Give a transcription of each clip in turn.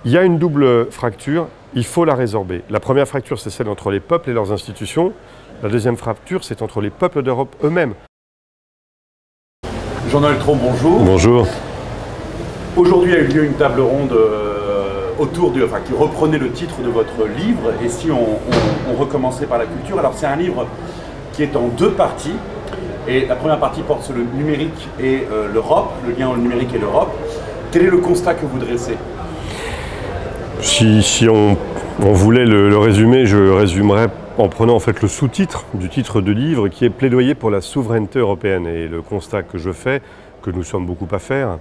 Il y a une double fracture, il faut la résorber. La première fracture, c'est celle entre les peuples et leurs institutions. La deuxième fracture, c'est entre les peuples d'Europe eux-mêmes. Jean-Noël Traut, bonjour. Bonjour. Aujourd'hui a eu lieu une table ronde qui reprenait le titre de votre livre. Et si on recommençait par la culture, alors c'est un livre qui est en deux parties. Et la première partie porte sur le numérique et l'Europe, le lien entre le numérique et l'Europe. Quel est le constat que vous dressez ? Si on voulait le résumer, je résumerais en prenant en fait le sous-titre du titre de livre qui est Plaidoyer pour la souveraineté européenne. Et le constat que je fais, que nous sommes beaucoup à faire,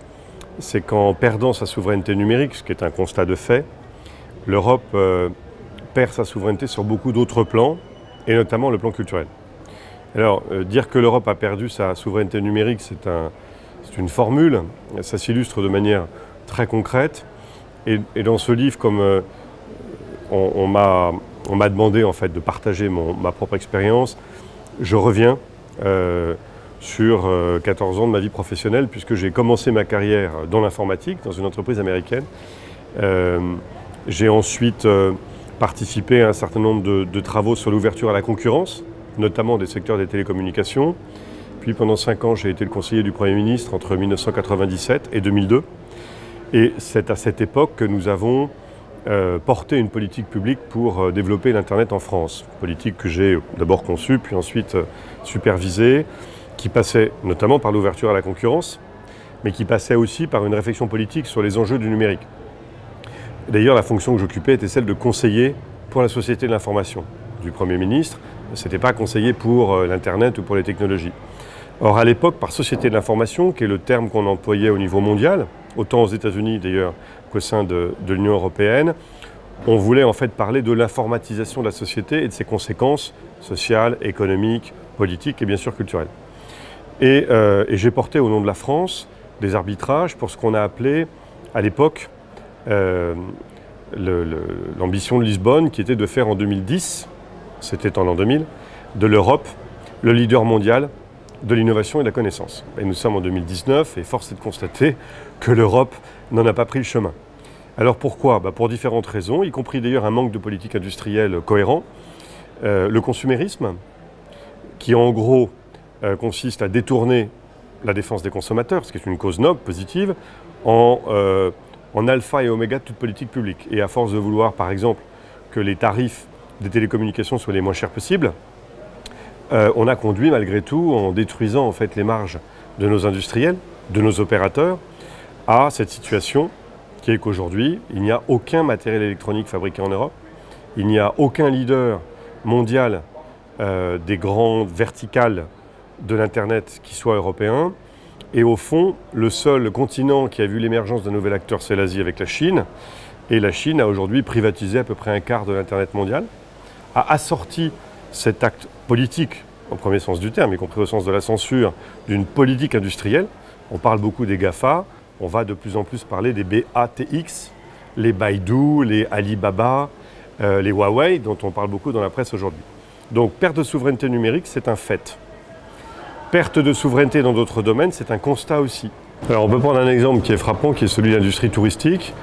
c'est qu'en perdant sa souveraineté numérique, ce qui est un constat de fait, l'Europe perd sa souveraineté sur beaucoup d'autres plans, et notamment le plan culturel. Alors, dire que l'Europe a perdu sa souveraineté numérique, c'est une formule, ça s'illustre de manière très concrète. Et dans ce livre, comme on m'a demandé en fait de partager ma propre expérience, je reviens sur 14 ans de ma vie professionnelle, puisque j'ai commencé ma carrière dans l'informatique, dans une entreprise américaine. J'ai ensuite participé à un certain nombre de travaux sur l'ouverture à la concurrence, notamment des secteurs des télécommunications. Puis pendant 5 ans, j'ai été le conseiller du Premier ministre entre 1997 et 2002. Et c'est à cette époque que nous avons porté une politique publique pour développer l'Internet en France. Politique que j'ai d'abord conçue, puis ensuite supervisée, qui passait notamment par l'ouverture à la concurrence, mais qui passait aussi par une réflexion politique sur les enjeux du numérique. D'ailleurs, la fonction que j'occupais était celle de conseiller pour la société de l'information du Premier ministre. Ce n'était pas conseiller pour l'Internet ou pour les technologies. Or, à l'époque, par société de l'information, qui est le terme qu'on employait au niveau mondial, autant aux États-Unis d'ailleurs qu'au sein de l'Union européenne, on voulait en fait parler de l'informatisation de la société et de ses conséquences sociales, économiques, politiques et bien sûr culturelles. Et j'ai porté au nom de la France des arbitrages pour ce qu'on a appelé à l'époque l'ambition de Lisbonne, qui était de faire en 2010, c'était en l'an 2000, de l'Europe le leader mondial de l'innovation et de la connaissance. Et nous sommes en 2019 et force est de constater que l'Europe n'en a pas pris le chemin. Alors pourquoi ? Pour différentes raisons, y compris d'ailleurs un manque de politique industrielle cohérent, le consumérisme, qui en gros consiste à détourner la défense des consommateurs, ce qui est une cause noble, positive, en alpha et oméga de toute politique publique. Et à force de vouloir, par exemple, que les tarifs des télécommunications soient les moins chers possibles, on a conduit malgré tout, en détruisant en fait les marges de nos industriels, de nos opérateurs, à cette situation qui est qu'aujourd'hui, il n'y a aucun matériel électronique fabriqué en Europe, il n'y a aucun leader mondial des grandes verticales de l'Internet qui soit européen, et au fond, le seul continent qui a vu l'émergence d'un nouvel acteur, c'est l'Asie avec la Chine, et la Chine a aujourd'hui privatisé à peu près un quart de l'Internet mondial, a assorti cet acte politique, au premier sens du terme, y compris au sens de la censure, d'une politique industrielle. On parle beaucoup des GAFA, on va de plus en plus parler des BATX, les Baidu, les Alibaba, les Huawei, dont on parle beaucoup dans la presse aujourd'hui. Donc perte de souveraineté numérique, c'est un fait. Perte de souveraineté dans d'autres domaines, c'est un constat aussi. Alors on peut prendre un exemple qui est frappant, qui est celui de l'industrie touristique.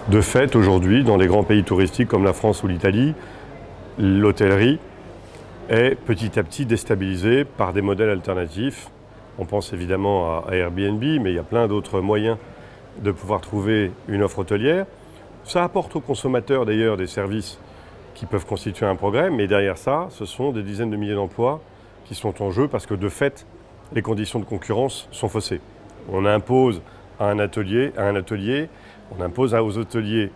De fait, aujourd'hui, dans les grands pays touristiques comme la France ou l'Italie, l'hôtellerie est petit à petit déstabilisée par des modèles alternatifs. On pense évidemment à Airbnb, mais il y a plein d'autres moyens de pouvoir trouver une offre hôtelière. Ça apporte aux consommateurs d'ailleurs des services qui peuvent constituer un progrès, mais derrière ça, ce sont des dizaines de milliers d'emplois qui sont en jeu parce que de fait, les conditions de concurrence sont faussées. On impose à un atelier, on impose aux hôteliers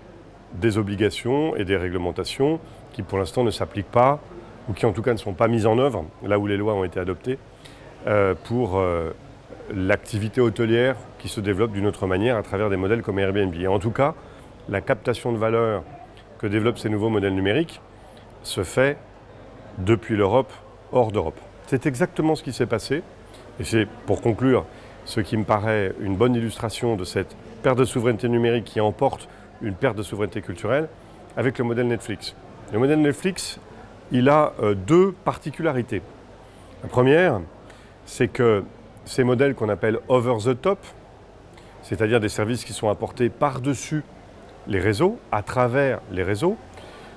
des obligations et des réglementations qui pour l'instant ne s'appliquent pas ou qui en tout cas ne sont pas mises en œuvre, là où les lois ont été adoptées, pour l'activité hôtelière qui se développe d'une autre manière à travers des modèles comme Airbnb. Et en tout cas, la captation de valeur que développent ces nouveaux modèles numériques se fait depuis l'Europe, hors d'Europe. C'est exactement ce qui s'est passé, et c'est pour conclure ce qui me paraît une bonne illustration de cette perte de souveraineté numérique qui emporte une perte de souveraineté culturelle avec le modèle Netflix. Le modèle Netflix, il a deux particularités. La première, c'est que ces modèles qu'on appelle over the top, c'est-à-dire des services qui sont apportés par-dessus les réseaux, à travers les réseaux,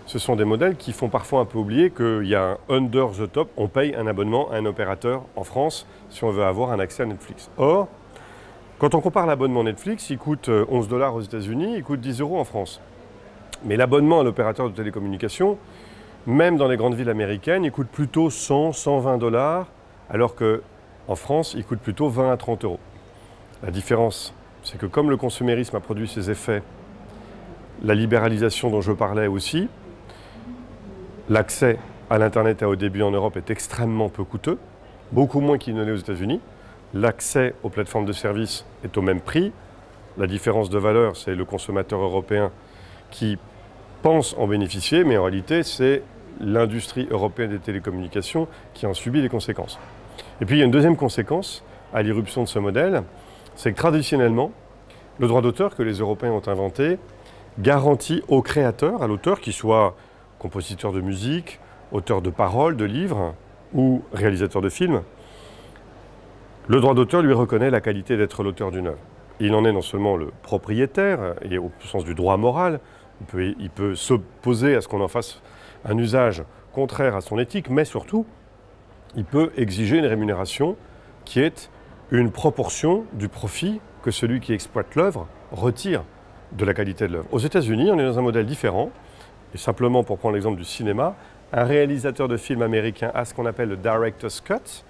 ce sont des modèles qui font parfois un peu oublier qu'il y a un under the top, on paye un abonnement à un opérateur en France si on veut avoir un accès à Netflix. Or, quand on compare l'abonnement Netflix, il coûte 11 $ aux États-Unis, il coûte 10 € en France. Mais l'abonnement à l'opérateur de télécommunications, même dans les grandes villes américaines, il coûte plutôt 100, 120 $, alors qu'en France, il coûte plutôt 20 à 30 €. La différence, c'est que comme le consumérisme a produit ses effets, la libéralisation dont je parlais aussi, l'accès à l'Internet à haut débit en Europe est extrêmement peu coûteux, beaucoup moins qu'il ne l'est aux États-Unis. L'accès aux plateformes de services est au même prix. La différence de valeur, c'est le consommateur européen qui pense en bénéficier, mais en réalité, c'est l'industrie européenne des télécommunications qui en subit les conséquences. Et puis, il y a une deuxième conséquence à l'irruption de ce modèle, c'est que traditionnellement, le droit d'auteur que les Européens ont inventé garantit au créateur, à l'auteur, qu'il soit compositeur de musique, auteur de paroles, de livres ou réalisateur de films, le droit d'auteur lui reconnaît la qualité d'être l'auteur d'une œuvre. Il en est non seulement le propriétaire, et au sens du droit moral, il peut s'opposer à ce qu'on en fasse un usage contraire à son éthique, mais surtout, il peut exiger une rémunération qui est une proportion du profit que celui qui exploite l'œuvre retire de la qualité de l'œuvre. Aux États-Unis, on est dans un modèle différent. Et simplement, pour prendre l'exemple du cinéma, un réalisateur de film américain a ce qu'on appelle le Director's Cut.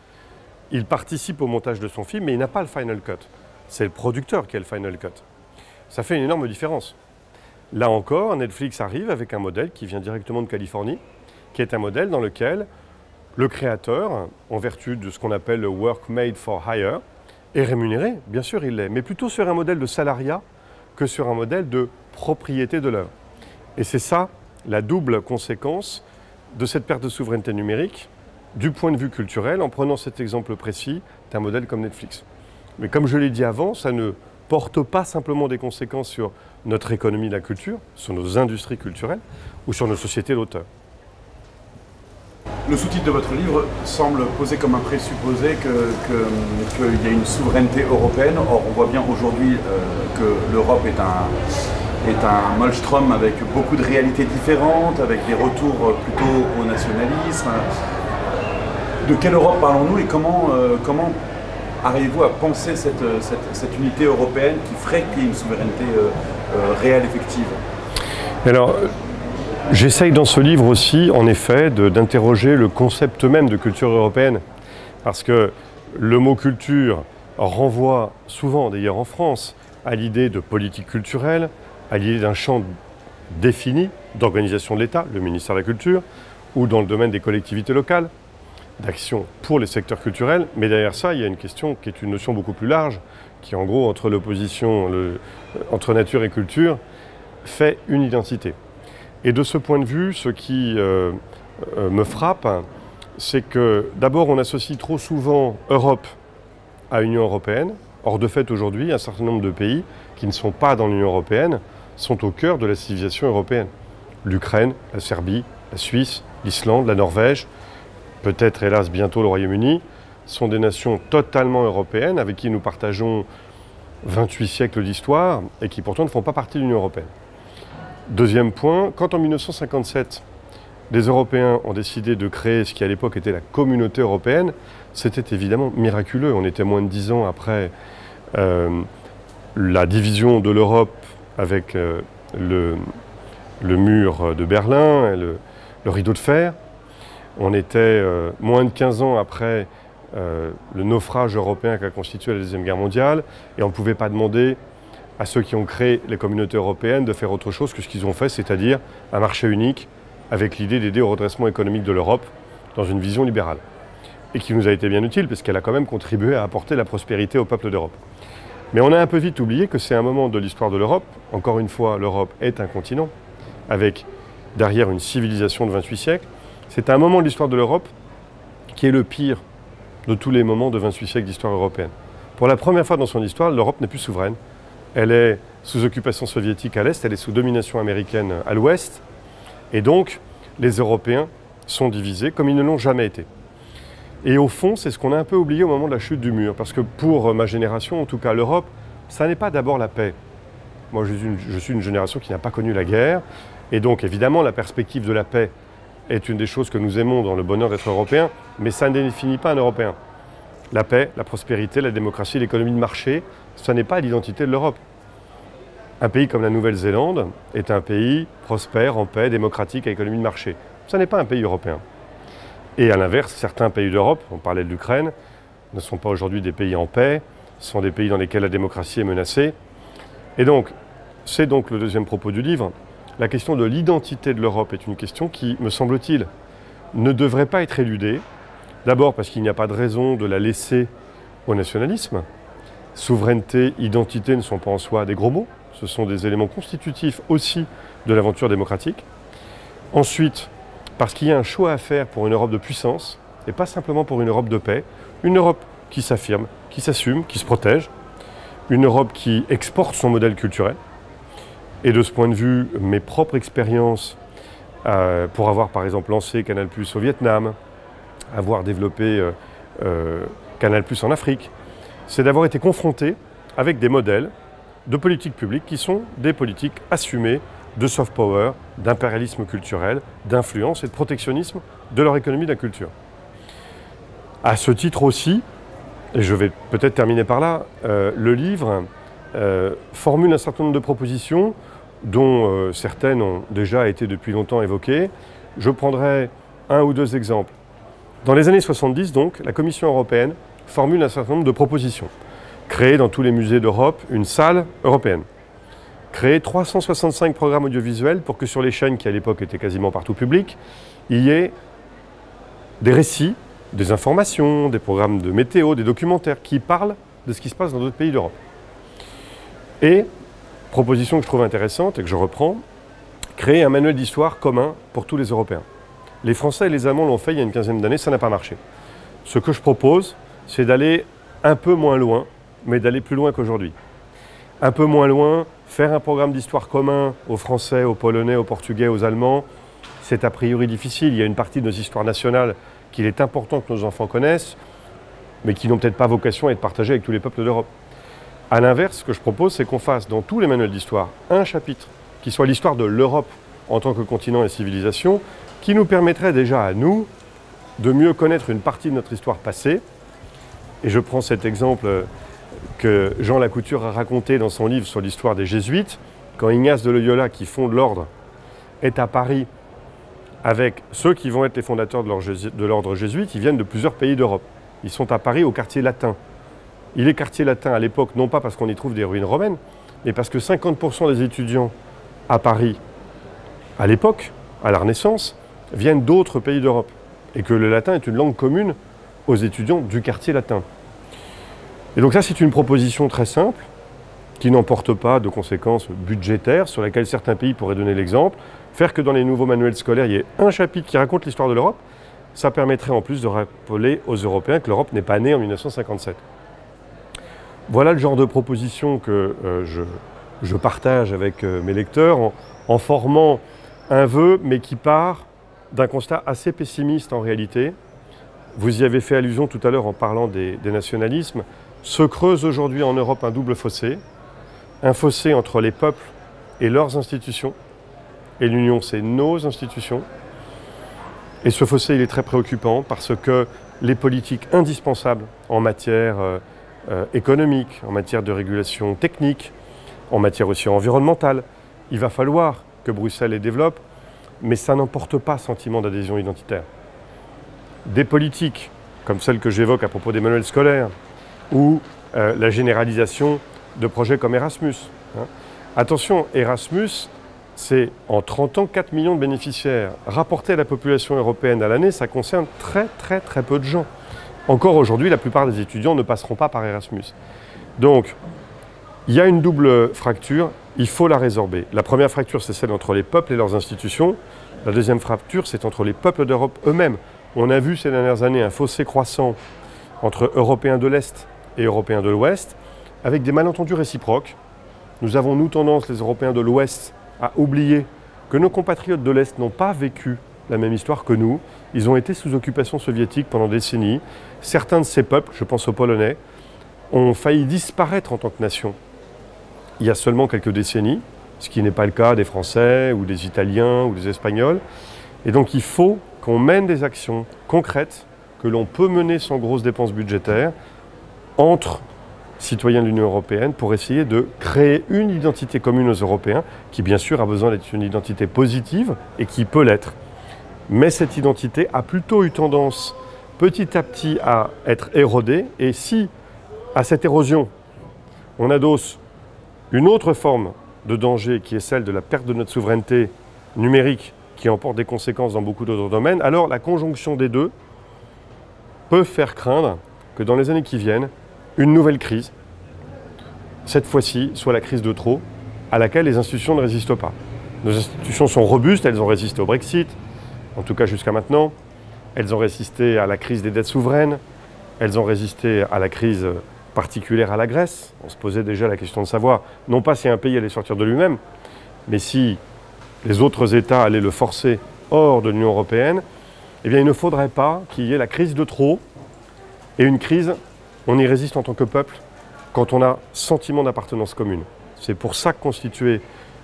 Il participe au montage de son film, mais il n'a pas le Final Cut. C'est le producteur qui a le Final Cut. Ça fait une énorme différence. Là encore, Netflix arrive avec un modèle qui vient directement de Californie, qui est un modèle dans lequel le créateur, en vertu de ce qu'on appelle le work made for hire, est rémunéré, bien sûr il l'est, mais plutôt sur un modèle de salariat que sur un modèle de propriété de l'œuvre. Et c'est ça la double conséquence de cette perte de souveraineté numérique, du point de vue culturel, en prenant cet exemple précis d'un modèle comme Netflix. Mais comme je l'ai dit avant, ça ne porte pas simplement des conséquences sur notre économie de la culture, sur nos industries culturelles ou sur nos sociétés d'auteurs. Le sous-titre de votre livre semble poser comme un présupposé qu'il y a une souveraineté européenne. Or, on voit bien aujourd'hui que l'Europe est un maelstrom avec beaucoup de réalités différentes, avec des retours plutôt au nationalisme. De quelle Europe parlons-nous et comment arrivez-vous à penser cette unité européenne qui ferait qu'il y ait une souveraineté réelle, effective? Alors, j'essaye dans ce livre aussi, en effet, d'interroger le concept même de culture européenne. Parce que le mot culture renvoie souvent, d'ailleurs en France, à l'idée de politique culturelle, à l'idée d'un champ défini d'organisation de l'État, le ministère de la Culture, ou dans le domaine des collectivités locales, d'action pour les secteurs culturels. Mais derrière ça, il y a une question qui est une notion beaucoup plus large, qui en gros, entre l'opposition entre nature et culture, fait une identité. Et de ce point de vue, ce qui me frappe, c'est que d'abord, on associe trop souvent Europe à Union européenne. Or, de fait, aujourd'hui, un certain nombre de pays qui ne sont pas dans l'Union européenne sont au cœur de la civilisation européenne. L'Ukraine, la Serbie, la Suisse, l'Islande, la Norvège, peut-être hélas bientôt le Royaume-Uni, sont des nations totalement européennes avec qui nous partageons 28 siècles d'histoire et qui pourtant ne font pas partie de l'Union européenne. Deuxième point, quand en 1957, les Européens ont décidé de créer ce qui à l'époque était la communauté européenne, c'était évidemment miraculeux. On était moins de 10 ans après la division de l'Europe avec le mur de Berlin et le rideau de fer. On était moins de 15 ans après le naufrage européen qu'a constitué la Deuxième Guerre mondiale et on ne pouvait pas demander à ceux qui ont créé les communautés européennes de faire autre chose que ce qu'ils ont fait, c'est-à-dire un marché unique avec l'idée d'aider au redressement économique de l'Europe dans une vision libérale. Et qui nous a été bien utile parce qu'elle a quand même contribué à apporter la prospérité au peuple d'Europe. Mais on a un peu vite oublié que c'est un moment de l'histoire de l'Europe. Encore une fois, l'Europe est un continent avec derrière une civilisation de 28 siècles. C'est un moment de l'histoire de l'Europe qui est le pire de tous les moments de 28 siècles d'histoire européenne. Pour la première fois dans son histoire, l'Europe n'est plus souveraine. Elle est sous occupation soviétique à l'Est, elle est sous domination américaine à l'Ouest. Et donc, les Européens sont divisés comme ils ne l'ont jamais été. Et au fond, c'est ce qu'on a un peu oublié au moment de la chute du mur. Parce que pour ma génération, en tout cas l'Europe, ça n'est pas d'abord la paix. Moi, je suis une génération qui n'a pas connu la guerre. Et donc, évidemment, la perspective de la paix est une des choses que nous aimons dans le bonheur d'être européen, mais ça ne définit pas un Européen. La paix, la prospérité, la démocratie, l'économie de marché, ça n'est pas l'identité de l'Europe. Un pays comme la Nouvelle-Zélande est un pays prospère, en paix, démocratique, à économie de marché. Ça n'est pas un pays européen. Et à l'inverse, certains pays d'Europe, on parlait de l'Ukraine, ne sont pas aujourd'hui des pays en paix, ce sont des pays dans lesquels la démocratie est menacée. Et donc, c'est donc le deuxième propos du livre. La question de l'identité de l'Europe est une question qui, me semble-t-il, ne devrait pas être éludée. D'abord parce qu'il n'y a pas de raison de la laisser au nationalisme. Souveraineté, identité ne sont pas en soi des gros mots. Ce sont des éléments constitutifs aussi de l'aventure démocratique. Ensuite, parce qu'il y a un choix à faire pour une Europe de puissance, et pas simplement pour une Europe de paix. Une Europe qui s'affirme, qui s'assume, qui se protège. Une Europe qui exporte son modèle culturel. Et de ce point de vue, mes propres expériences, pour avoir par exemple lancé Canal+ au Vietnam, avoir développé Canal+ en Afrique, c'est d'avoir été confronté avec des modèles de politiques publiques qui sont des politiques assumées de soft power, d'impérialisme culturel, d'influence et de protectionnisme de leur économie de la culture. À ce titre aussi, et je vais peut-être terminer par là, le livre formule un certain nombre de propositions dont certaines ont déjà été depuis longtemps évoquées. Je prendrai un ou deux exemples. Dans les années 70, donc, la Commission européenne formule un certain nombre de propositions. Créer dans tous les musées d'Europe une salle européenne. Créer 365 programmes audiovisuels pour que sur les chaînes qui à l'époque étaient quasiment partout publiques, il y ait des récits, des informations, des programmes de météo, des documentaires qui parlent de ce qui se passe dans d'autres pays d'Europe. Et, proposition que je trouve intéressante et que je reprends, créer un manuel d'histoire commun pour tous les Européens. Les Français et les Allemands l'ont fait il y a une quinzaine d'années, ça n'a pas marché. Ce que je propose, c'est d'aller un peu moins loin, mais d'aller plus loin qu'aujourd'hui. Un peu moins loin, faire un programme d'histoire commun aux Français, aux Polonais, aux Portugais, aux Allemands, c'est a priori difficile. Il y a une partie de nos histoires nationales qu'il est important que nos enfants connaissent, mais qui n'ont peut-être pas vocation à être partagées avec tous les peuples d'Europe. A l'inverse, ce que je propose, c'est qu'on fasse dans tous les manuels d'histoire un chapitre qui soit l'histoire de l'Europe en tant que continent et civilisation, qui nous permettrait déjà à nous de mieux connaître une partie de notre histoire passée. Et je prends cet exemple que Jean Lacouture a raconté dans son livre sur l'histoire des Jésuites, quand Ignace de Loyola, qui fonde l'ordre, est à Paris avec ceux qui vont être les fondateurs de l'ordre jésuite, ils viennent de plusieurs pays d'Europe. Ils sont à Paris au quartier latin. Il est quartier latin à l'époque, non pas parce qu'on y trouve des ruines romaines, mais parce que 50% des étudiants à Paris, à l'époque, à la Renaissance, viennent d'autres pays d'Europe. Et que le latin est une langue commune aux étudiants du quartier latin. Et donc ça, c'est une proposition très simple, qui n'emporte pas de conséquences budgétaires, sur laquelle certains pays pourraient donner l'exemple. Faire que dans les nouveaux manuels scolaires, il y ait un chapitre qui raconte l'histoire de l'Europe, ça permettrait en plus de rappeler aux Européens que l'Europe n'est pas née en 1957. Voilà le genre de proposition que je partage avec mes lecteurs en formant un vœu, mais qui part d'un constat assez pessimiste en réalité. Vous y avez fait allusion tout à l'heure en parlant des nationalismes. Se creuse aujourd'hui en Europe un double fossé. Un fossé entre les peuples et leurs institutions. Et l'Union, c'est nos institutions. Et ce fossé, il est très préoccupant parce que les politiques indispensables en matière économique, en matière de régulation technique, en matière aussi environnementale, il va falloir que Bruxelles les développe, mais ça n'emporte pas sentiment d'adhésion identitaire. Des politiques, comme celles que j'évoque à propos des manuels scolaires, ou la généralisation de projets comme Erasmus. Attention, Erasmus, c'est en 30 ans 4 millions de bénéficiaires. Rapporté à la population européenne à l'année, ça concerne très peu de gens. Encore aujourd'hui, la plupart des étudiants ne passeront pas par Erasmus. Donc, il y a une double fracture, il faut la résorber. La première fracture, c'est celle entre les peuples et leurs institutions. La deuxième fracture, c'est entre les peuples d'Europe eux-mêmes. On a vu ces dernières années un fossé croissant entre Européens de l'Est et Européens de l'Ouest, avec des malentendus réciproques. Nous avons, nous, tendance, les Européens de l'Ouest, à oublier que nos compatriotes de l'Est n'ont pas vécu la même histoire que nous. Ils ont été sous occupation soviétique pendant des décennies. Certains de ces peuples, je pense aux Polonais, ont failli disparaître en tant que nation. il y a seulement quelques décennies, ce qui n'est pas le cas des Français ou des Italiens ou des Espagnols. Et donc il faut qu'on mène des actions concrètes que l'on peut mener sans grosses dépenses budgétaires entre citoyens de l'Union européenne pour essayer de créer une identité commune aux Européens qui bien sûr a besoin d'être une identité positive et qui peut l'être. Mais cette identité a plutôt eu tendance petit à petit à être érodée et si à cette érosion on adosse une autre forme de danger qui est celle de la perte de notre souveraineté numérique qui emporte des conséquences dans beaucoup d'autres domaines, alors la conjonction des deux peut faire craindre que dans les années qui viennent, une nouvelle crise, cette fois-ci, soit la crise de trop, à laquelle les institutions ne résistent pas. Nos institutions sont robustes, elles ont résisté au Brexit, en tout cas jusqu'à maintenant. Elles ont résisté à la crise des dettes souveraines, elles ont résisté à la crise particulière à la Grèce. On se posait déjà la question de savoir, non pas si un pays allait sortir de lui-même, mais si les autres États allaient le forcer hors de l'Union européenne, eh bien il ne faudrait pas qu'il y ait la crise de trop. Et une crise, on y résiste en tant que peuple quand on a sentiment d'appartenance commune. C'est pour ça que constituer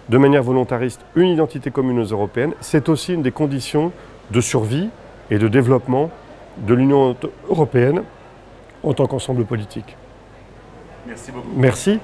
de manière volontariste une identité commune aux Européennes, c'est aussi une des conditions de survie et de développement de l'Union européenne en tant qu'ensemble politique. Merci beaucoup. Merci.